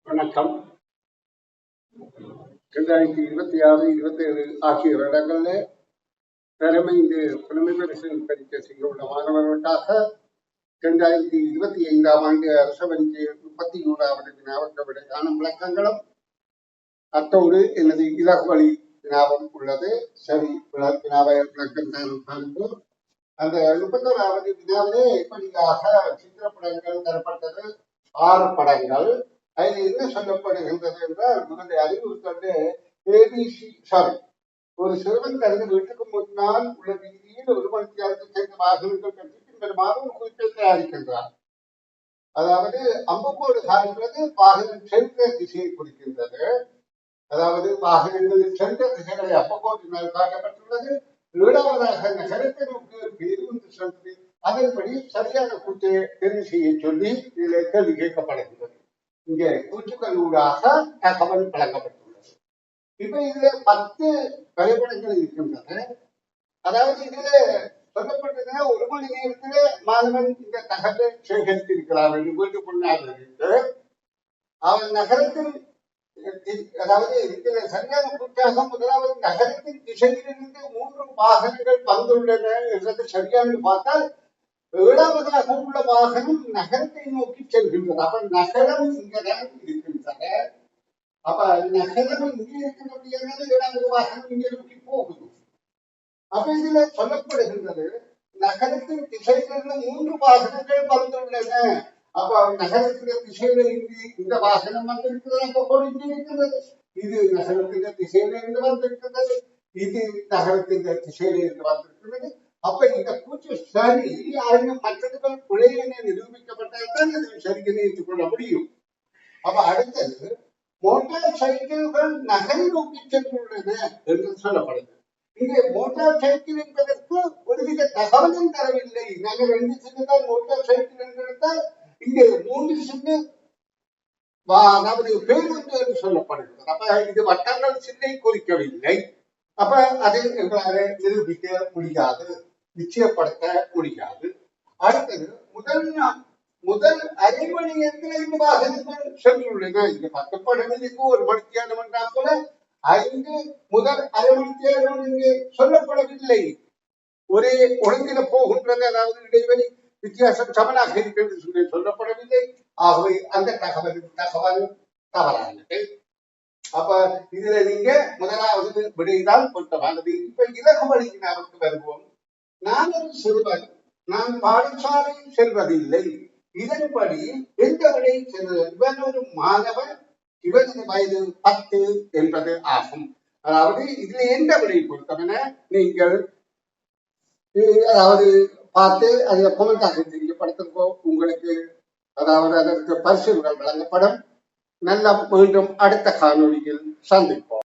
வணக்கம். 2026-27 ஆகிய வருடங்கள்ல பெருமைந்து புலமை பரிசு பரீட்சை செய்துள்ள மாணவர்களுக்காக 2025ஆம் ஆண்டு அரச பரீட்சை 31வது வினாவுக்கு விடைக்கான விளக்கங்களும் அத்தோடு எனது இலகுவழி வினாவும் உள்ளது. சரி, வினாவை விளக்கம் பார்ப்போம். அந்த 31வது வினாவிலே இப்படியாக சித்திரப்படங்கள் தரப்பட்டது 6 படங்கள். அதில் என்ன சொல்லப்படுகின்றது என்றால், முதலில் அறிவுறுத்தல் ஏபிசி சாரி ஒரு சிறுவன் தனது வீட்டுக்கு முன்னால் உள்ள வீதியில் ஒரு மணித்தியாலத்தை சேர்ந்த வாகனங்கள் பற்றி பின்வருமாறு ஒரு குறிப்பை தயாரிக்கின்றார். அதாவது அம்புக்கோடு காண்கிறது வாகனம் சென்ற திசையை குறிக்கின்றது. அதாவது வாகனங்களில் சென்ற திசைகளை அம்புக்கோட்டினால் காட்டப்பட்டுள்ளது. இரண்டாவதாக நகரத்தை நோக்கி பேருந்து சென்று அதன்படி சரியான கூட்டை தெரிவு செய்ய சொல்லி இதில் கேள்வி கேட்கப்படுகின்றது. இங்கே கூற்றுக்கள் ஊடாக தகவல் வழங்கப்பட்டுள்ளது. இப்ப இதுல 10 வரைபடங்கள் இருக்கின்றன. அதாவது இதுல சொல்லப்பட்டதுன்னா 1 மணி நேரத்துல மாணவன் இந்த தகவலை சேகரித்திருக்கிறார் என்று வீட்டுக்குள்ளாக அவன் நகரத்தில், அதாவது இதுல சரியான கூட்டாக முதலாவது நகரத்தின் திசையிலிருந்து 3 வாகனங்கள் வந்துள்ளன என்றது சரியான பார்த்தால், 7வதாக உள்ள வாகனம் நகரத்தை நோக்கி செல்கின்றது. அப்ப நகரம் இங்கதான் இருக்கின்றன. அப்ப நகரம் இங்கே இருக்கிறபடியான 7வது வாகனம் இங்கே நோக்கி போகுது. அப்ப இதுல சொல்லப்படுகின்றது நகரத்தின் திசையிலிருந்து 3 வாகனங்கள் வந்துள்ளன. அப்ப நகரத்தின் திசையில இந்த வாகனம் வந்திருக்கிறது, அப்ப இங்கே இருக்கிறது. இது நகரத்தின் திசையிலிருந்து வந்திருக்கிறது, இது நகரத்தின் திசையிலிருந்து வந்திருக்கிறது. அப்ப இந்த கூற்று சரி, மற்றவர்கள் பிழை என நிரூபிக்கப்பட்டால்தான் இது சரி என ஏற்றுக்கொள்ள முடியும். அப்ப அடுத்தது மோட்டார் சைக்கிள்கள் நகரை நோக்கி சென்றுள்ளன என்று சொல்லப்படுது. இங்கே மோட்டார் சைக்கிள் என்பதற்கு ஒருவித தகவலும் தரவில்லை. நாங்கள் 2 சின்னதான் மோட்டார் சைக்கிள் என்று எடுத்தால், இங்கே 3 சின்ன அதாவது பேருந்து என்று சொல்லப்படுகிறது. அப்ப இது வட்டங்கள் சின்னை குறிக்கவில்லை. அப்ப அதை எங்களால் நிரூபிக்க முடியாது, நிச்சயப்படுத்த முடியாது. அடுத்தது முதல் அரை மணி நேரத்தில் 5 வாகனங்கள் சென்றுள்ளன. இங்க 10 படங்களுக்கு 1 மணித்தியாலம் என்றால் போல 5 முதல் அரை மணித்தியாலம் இங்கே சொல்லப்படவில்லை. ஒரே ஒழுங்கில போகின்றது, அதாவது இடைவெளி வித்தியாசம் சமனாக இருக்கிறது சொல்லப்படவில்லை. ஆகவே அந்த தகவல் தவறானது. அப்ப இதுல நீங்க முதலாவது விடைதான் பொருத்தமானது. இப்ப இலகுவழி வினாவுக்கு வருவோம். நான் ஒரு சிறுவன், நான் பாடசாலையில் செல்வதில்லை. இதன்படி எந்த விடை செல்வது? இவன் ஒரு மாணவன், இவனது வயது 10 என்பது ஆகும். அதாவது இதுல எந்த விடை பொருத்தமென நீங்கள் அதாவது பார்த்து அதை கொமெண்டாக தெரியப்படுத்தும் உங்களுக்கு, அதாவது அதற்கு பரிசுகள் வழங்கப்படும். நல்ல மீண்டும் அடுத்த காணொளியில் சந்திப்போம்.